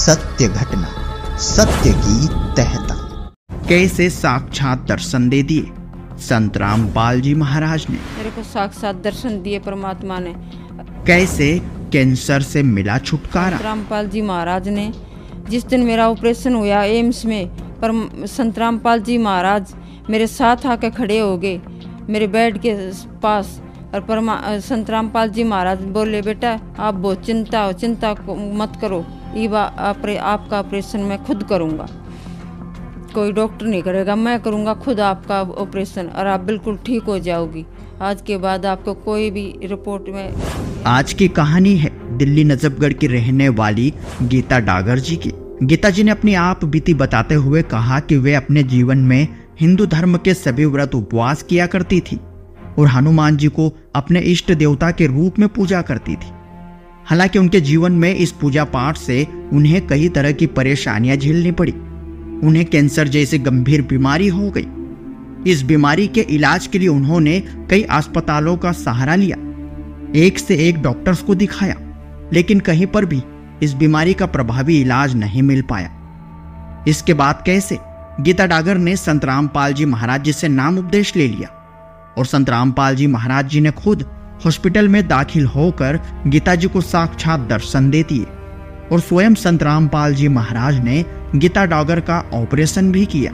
सत्य घटना, सत्य की तहता। कैसे साक्षात दर्शन दे दिए संत रामपाल जी महाराज ने। मेरे को साक्षात दर्शन दिए परमात्मा ने। कैसे कैंसर से मिला छुटकारा। संत रामपाल जी महाराज ने जिस दिन मेरा ऑपरेशन हुआ एम्स में, पर संत रामपाल जी महाराज मेरे साथ आके खड़े हो गए मेरे बेड के पास। और संत रामपाल जी महाराज बोले, बेटा आप बहुत चिंता मत करो, आपका ऑपरेशन मैं खुद करूँगा, कोई डॉक्टर नहीं करेगा, मैं करूँगा खुद आपका ऑपरेशन और आप बिल्कुल ठीक हो जाओगी। आज के बाद आपको कोई भी रिपोर्ट में। आज की कहानी है दिल्ली नजफगढ़ की रहने वाली गीता डागर जी की। गीता जी ने अपनी आप बीती बताते हुए कहा कि वे अपने जीवन में हिंदू धर्म के सभी व्रत उपवास किया करती थी और हनुमान जी को अपने इष्ट देवता के रूप में पूजा करती थी। हालांकि उनके जीवन में इस पूजा पाठ से उन्हें कई तरह की परेशानियां झेलनी पड़ी। उन्हें कैंसर जैसी गंभीर बीमारी हो गई। इस बीमारी के इलाज के लिए उन्होंने कई अस्पतालों का सहारा लिया, एक से एक डॉक्टर्स को दिखाया, लेकिन कहीं पर भी इस बीमारी का प्रभावी इलाज नहीं मिल पाया। इसके बाद कैसे गीता डागर ने संत रामपाल जी महाराज जी से नाम उपदेश ले लिया और संत रामपाल जी महाराज जी ने खुद हॉस्पिटल में दाखिल होकर गीता जी को साक्षात दर्शन दे दिए और स्वयं संत रामपाल जी महाराज ने गीता डागर का ऑपरेशन भी किया।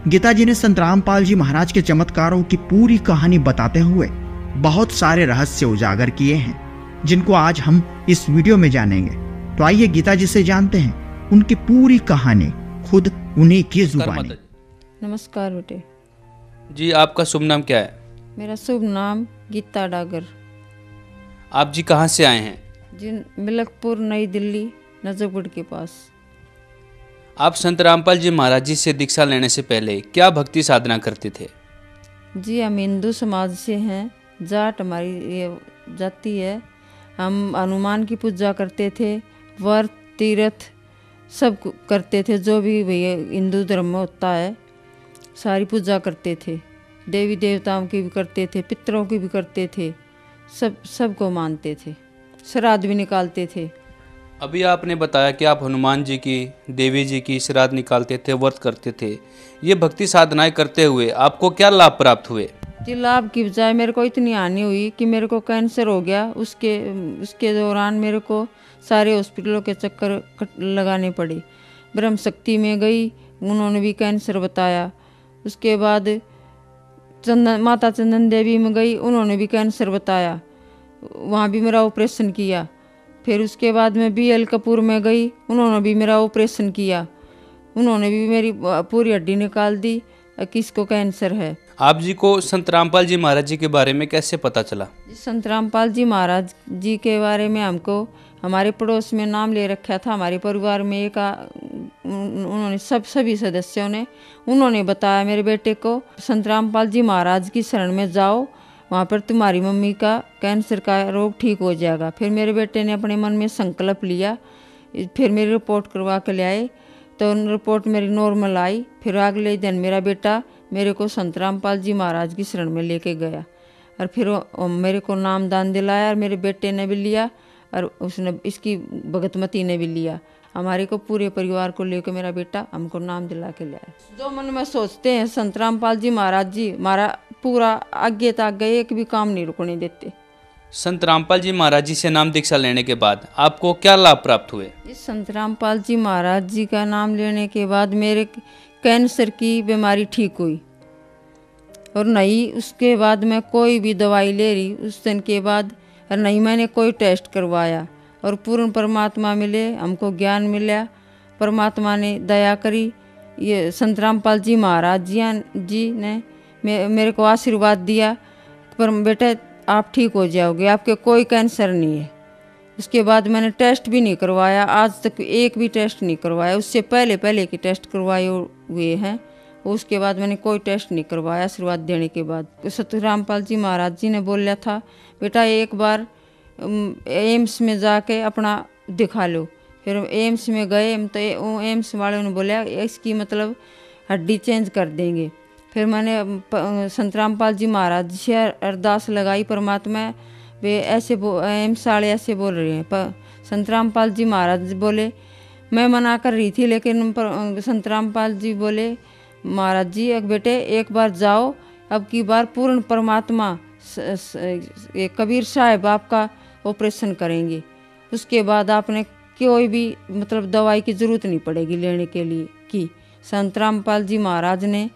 गीता जी ने संत रामपाल जी महाराज के चमत्कारों की पूरी कहानी बताते हुए बहुत सारे रहस्य उजागर किए हैं, जिनको आज हम इस वीडियो में जानेंगे। तो आइए गीता जी से जानते हैं उनकी पूरी कहानी खुद उन्हीं की जुबानी। नमस्कार बेटे जी, आपका शुभ नाम क्या है? मेरा शुभ नाम गीता डागर। आप जी कहाँ से आए हैं? जी मिलकपुर, नई दिल्ली, नजफगढ़ के पास। आप संत रामपाल जी महाराज जी से दीक्षा लेने से पहले क्या भक्ति साधना करते थे? जी हम हिंदू समाज से हैं, जाट हमारी ये जाति है। हम हनुमान की पूजा करते थे, व्रत तीर्थ सब करते थे, जो भी भैया हिंदू धर्म में होता है सारी पूजा करते थे। देवी देवताओं की भी करते थे, पितरों की भी करते थे, सबको मानते थे, श्राद्ध भी निकालते थे। अभी आपने बताया कि आप हनुमान जी की, देवी जी की श्राद्ध निकालते थे, व्रत करते थे। ये भक्ति साधनाएं करते हुए आपको क्या लाभ प्राप्त हुए? जी लाभ की बजाय मेरे को इतनी हानि हुई कि मेरे को कैंसर हो गया। उसके दौरान मेरे को सारे हॉस्पिटलों के चक्कर लगाने पड़े। ब्रह्म शक्ति में गई, उन्होंने भी कैंसर बताया। उसके बाद माता चंदन देवी में गई, उन्होंने भी कैंसर बताया, वहाँ भी मेरा ऑपरेशन किया। फिर उसके बाद मैं BL कपूर में गई, उन्होंने भी मेरा ऑपरेशन किया, उन्होंने भी मेरी पूरी हड्डी निकाल दी, किसको कैंसर है। आप जी को संत रामपाल जी महाराज जी के बारे में कैसे पता चला? संत रामपाल जी महाराज जी के बारे में हमको हमारे पड़ोस में नाम ले रखा था। हमारे परिवार में एक उन्होंने सभी सदस्यों ने उन्होंने बताया मेरे बेटे को, संत रामपाल जी महाराज की शरण में जाओ, वहाँ पर तुम्हारी मम्मी का कैंसर का रोग ठीक हो जाएगा। फिर मेरे बेटे ने अपने मन में संकल्प लिया। फिर मेरी रिपोर्ट करवा के ले आए तो रिपोर्ट मेरी नॉर्मल आई। फिर अगले दिन मेरा बेटा मेरे को संत रामपाल जी महाराज की शरण में लेके गया और फिर मेरे को नाम दान दिलाया और मेरे बेटे ने भी लिया और उसने इसकी भगतमती ने भी लिया। हमारे को पूरे परिवार को लेकर मेरा बेटा हमको नाम दिला के लाया। जो मन में सोचते हैं संत रामपाल जी महाराज जी हमारा पूरा आगे तक गए, एक भी काम नहीं रुकने देते। संत रामपाल जी महाराज जी से नाम दीक्षा लेने के बाद आपको क्या लाभ प्राप्त हुए? इस संत रामपाल जी महाराज जी का नाम लेने के बाद मेरे कैंसर की बीमारी ठीक हुई और नहीं उसके बाद मैं कोई भी दवाई ले रही उस दिन के बाद, और नहीं मैंने कोई टेस्ट करवाया। और पूर्ण परमात्मा मिले, हमको ज्ञान मिला, परमात्मा ने दया करी। ये संत रामपाल जी महाराज जी ने मेरे को आशीर्वाद दिया, पर बेटा आप ठीक हो जाओगे, आपके कोई कैंसर नहीं है। उसके बाद मैंने टेस्ट भी नहीं करवाया, आज तक एक भी टेस्ट नहीं करवाया। उससे पहले के टेस्ट करवाए हुए हैं, उसके बाद मैंने कोई टेस्ट नहीं करवाया। आशीर्वाद देने के बाद संत रामपाल जी महाराज जी ने बोला था, बेटा एक बार एम्स में जाके अपना दिखा लो। फिर एम्स में गए तो एम्स वालों ने बोला इसकी मतलब हड्डी चेंज कर देंगे। फिर मैंने संत रामपाल जी महाराज से अरदास लगाई, परमात्मा वे ऐसे एम्स वाले ऐसे बोल रहे हैं। संत रामपाल जी महाराज बोले मैं मना कर रही थी, लेकिन संत रामपाल जी बोले, महाराज जी एक बेटे एक बार जाओ, अब की बार पूर्ण परमात्मा कबीर साहब आपका ऑपरेशन करेंगे, उसके बाद आपने कोई भी मतलब दवाई की ज़रूरत नहीं पड़ेगी लेने के लिए की। संत रामपाल जी महाराज ने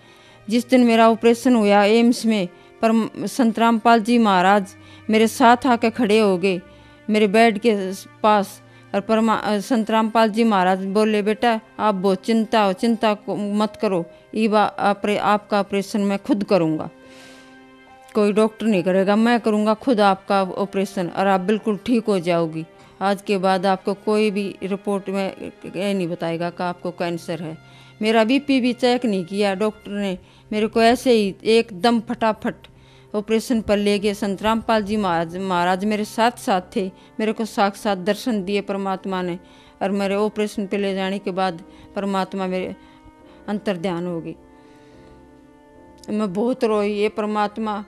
जिस दिन मेरा ऑपरेशन हुआ एम्स में, पर संत रामपाल जी महाराज मेरे साथ आके खड़े हो गए मेरे बेड के पास, और संत रामपाल जी महाराज बोले, बेटा आप बहुत चिंता मत करो, आपका ऑपरेशन मैं खुद करूँगा, कोई डॉक्टर नहीं करेगा, मैं करूँगा खुद आपका ऑपरेशन, और आप बिल्कुल ठीक हो जाओगी। आज के बाद आपको कोई भी रिपोर्ट में ये नहीं बताएगा कि आपको कैंसर है। मेरा बीपी भी चेक नहीं किया डॉक्टर ने, मेरे को ऐसे ही एकदम फटाफट ऑपरेशन पर ले गए। संत रामपाल जी महाराज मेरे साथ साथ थे, मेरे को साक्षात दर्शन दिए परमात्मा ने, और मेरे ऑपरेशन पे ले जाने के बाद परमात्मा मेरे अंतर ध्यान हो गई। मैं बहुत रोई, ये परमात्मा,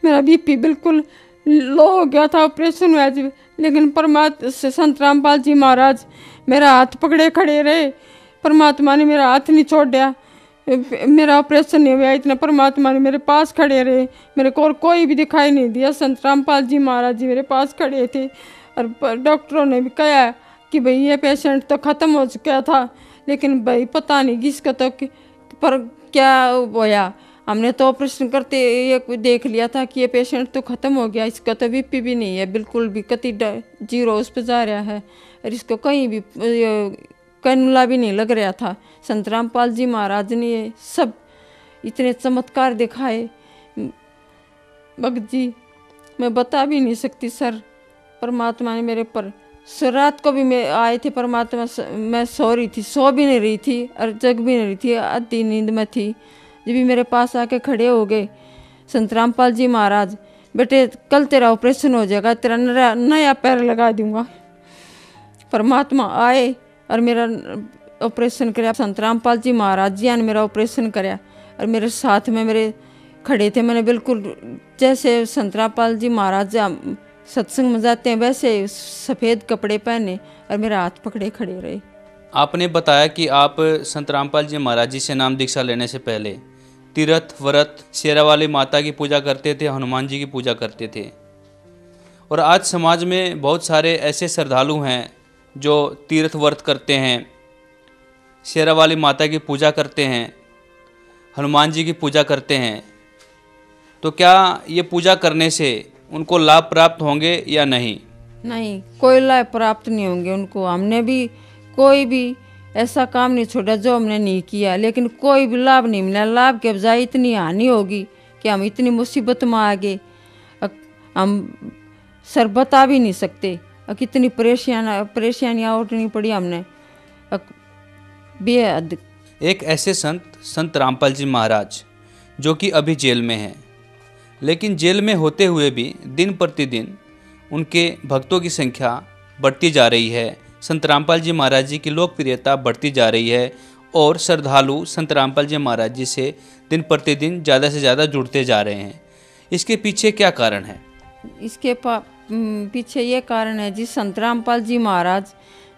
मेरा बीपी बिल्कुल लो हो गया था ऑपरेशन हुआ जी, लेकिन संत रामपाल जी महाराज मेरा हाथ पकड़े खड़े रहे, परमात्मा ने मेरा हाथ नहीं छोड़ दिया, मेरा ऑपरेशन नहीं हुआ, इतना परमात्मा ने मेरे पास खड़े रहे, मेरे को और कोई भी दिखाई नहीं दिया, संत रामपाल जी महाराज जी मेरे पास खड़े थे। और डॉक्टरों ने भी कहा कि भाई ये पेशेंट तो ख़त्म हो चुका था, लेकिन भाई पता नहीं किसका तो पर क्या होया, हमने तो ऑपरेशन करते ये देख लिया था कि ये पेशेंट तो ख़त्म हो गया, इसका तो बीपी भी नहीं है, बिल्कुल भी कति 0 उस पर जा रहा है, और इसको कहीं भी कैनुला भी नहीं लग रहा था। संत रामपाल जी महाराज ने ये सब इतने चमत्कार दिखाए भगत जी, मैं बता भी नहीं सकती सर। परमात्मा ने मेरे पर रात को भी मैं आए थे परमात्मा, मैं सो रही थी, सो भी नहीं रही थी और जग भी नहीं रही थी, आधी नींद में थी, जब भी मेरे पास आके खड़े हो गए संत रामपाल जी महाराज, बेटे कल तेरा ऑपरेशन हो जाएगा, तेरा नया पैर लगा दूंगा। परमात्मा आए और मेरा ऑपरेशन कराया, संत रामपाल जी महाराज जी ने मेरा ऑपरेशन कराया, और मेरे साथ में मेरे खड़े थे, मैंने बिल्कुल जैसे संत रामपाल जी महाराज सत्संग में जाते हैं वैसे सफ़ेद कपड़े पहने और मेरा हाथ पकड़े खड़े रहे। आपने बताया कि आप संत रामपाल जी महाराज जी से नाम दीक्षा लेने से पहले तीर्थ व्रत शेरावाली माता की पूजा करते थे, हनुमान जी की पूजा करते थे, और आज समाज में बहुत सारे ऐसे श्रद्धालु हैं जो तीर्थ व्रत करते हैं, शेरावाली माता की पूजा करते हैं, हनुमान जी की पूजा करते हैं, तो क्या ये पूजा करने से उनको लाभ प्राप्त होंगे या नहीं? नहीं, कोई लाभ प्राप्त नहीं होंगे उनको। हमने भी कोई भी ऐसा काम नहीं छोड़ा जो हमने नहीं किया, लेकिन कोई भी लाभ नहीं मिला। लाभ के बजाय इतनी हानि होगी कि हम इतनी मुसीबत में आ गए, हम सर बता भी नहीं सकते, कितनी परेशानियाँ उठनी पड़ी हमने बेहद। एक ऐसे संत रामपाल जी महाराज जो कि अभी जेल में हैं, लेकिन जेल में होते हुए भी दिन प्रतिदिन उनके भक्तों की संख्या बढ़ती जा रही है, संत रामपाल जी महाराज जी की लोकप्रियता बढ़ती जा रही है, और श्रद्धालु संत रामपाल जी महाराज जी से दिन प्रतिदिन ज़्यादा से ज़्यादा जुड़ते जा रहे हैं। इसके पीछे क्या कारण है? इसके पीछे ये कारण है जी, संत रामपाल जी महाराज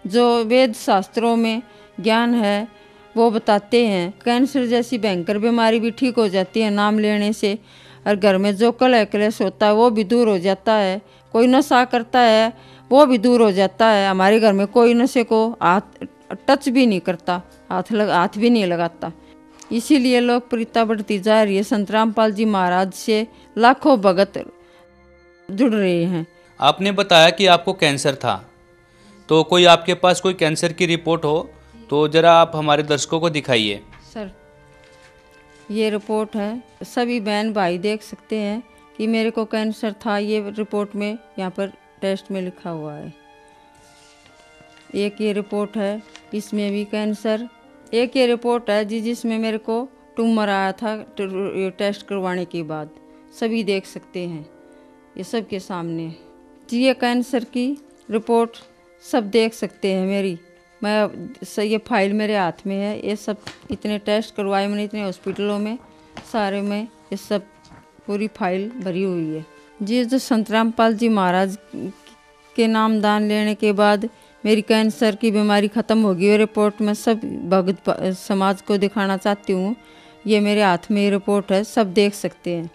जो वेद शास्त्रों में ज्ञान है वो बताते हैं, कैंसर जैसी भयंकर बीमारी भी ठीक हो जाती है नाम लेने से, और घर में जो कलह क्लेश होता है वो भी दूर हो जाता है, कोई नशा करता है वो भी दूर हो जाता है। हमारे घर में कोई नशे को हाथ टच भी नहीं करता, हाथ भी नहीं लगाता, इसीलिए लोकप्रियता बढ़ती जा रही है। संत रामपाल जी महाराज से लाखों भगत जुड़ रहे हैं। आपने बताया कि आपको कैंसर था, तो कोई आपके पास कोई कैंसर की रिपोर्ट हो तो ज़रा आप हमारे दर्शकों को दिखाइए। सर ये रिपोर्ट है, सभी बहन भाई देख सकते हैं कि मेरे को कैंसर था, ये रिपोर्ट में यहाँ पर टेस्ट में लिखा हुआ है। एक ये रिपोर्ट है, इसमें भी कैंसर। एक ये रिपोर्ट है जिसमें मेरे को ट्यूमर आया था टेस्ट करवाने के बाद, सभी देख सकते हैं, ये सब के सामने है जी। ये कैंसर की रिपोर्ट सब देख सकते हैं मेरी, ये फाइल मेरे हाथ में है, ये सब इतने टेस्ट करवाए मैंने इतने हॉस्पिटलों में सारे में, ये सब पूरी फाइल भरी हुई है जी। जो संत रामपाल जी महाराज के नाम दान लेने के बाद मेरी कैंसर की बीमारी ख़त्म होगी। ये रिपोर्ट मैं सब भगत समाज को दिखाना चाहती हूँ। ये मेरे हाथ में ये रिपोर्ट है, सब देख सकते हैं।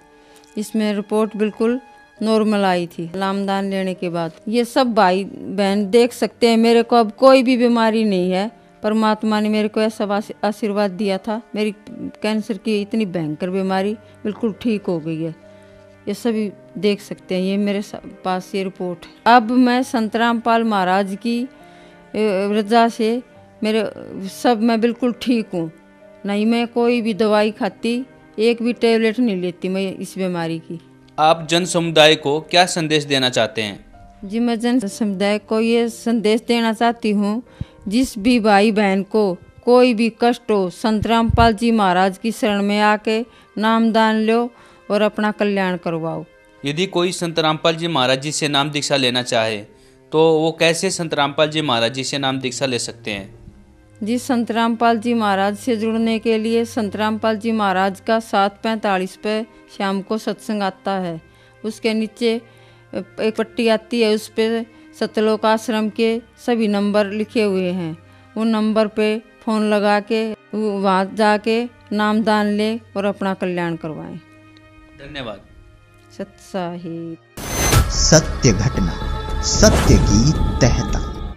इसमें रिपोर्ट बिल्कुल नॉर्मल आई थी नामदान लेने के बाद। ये सब भाई बहन देख सकते हैं, मेरे को अब कोई भी बीमारी नहीं है। परमात्मा ने मेरे को ऐसा आशीर्वाद दिया था, मेरी कैंसर की इतनी भयंकर बीमारी बिल्कुल ठीक हो गई है। ये सभी देख सकते हैं, ये मेरे पास ये रिपोर्ट है। अब मैं संत रामपाल महाराज की वजह से मैं बिल्कुल ठीक हूँ। नहीं मैं कोई भी दवाई खाती, एक भी टेबलेट नहीं लेती मैं इस बीमारी की। आप जन समुदाय को क्या संदेश देना चाहते हैं? जी मैं जन समुदाय को ये संदेश देना चाहती हूँ, जिस भी भाई बहन को कोई भी कष्ट हो, संत रामपाल जी महाराज की शरण में आके नामदान लो और अपना कल्याण करवाओ। यदि कोई संत रामपाल जी महाराज जी से नाम दीक्षा लेना चाहे तो वो कैसे संत रामपाल जी महाराज जी से नाम दीक्षा ले सकते हैं? जी संत रामपाल जी महाराज से जुड़ने के लिए संत रामपाल जी महाराज का 7:45 पे शाम को सत्संग आता है। उसके नीचे एक पट्टी आती है, उस पर सतलोक आश्रम के सभी नंबर लिखे हुए हैं। उन नंबर पे फ़ोन लगा के वहाँ जाके नामदान ले और अपना कल्याण करवाएं। धन्यवाद। सत्साहित सत्य घटना, सत्य की तह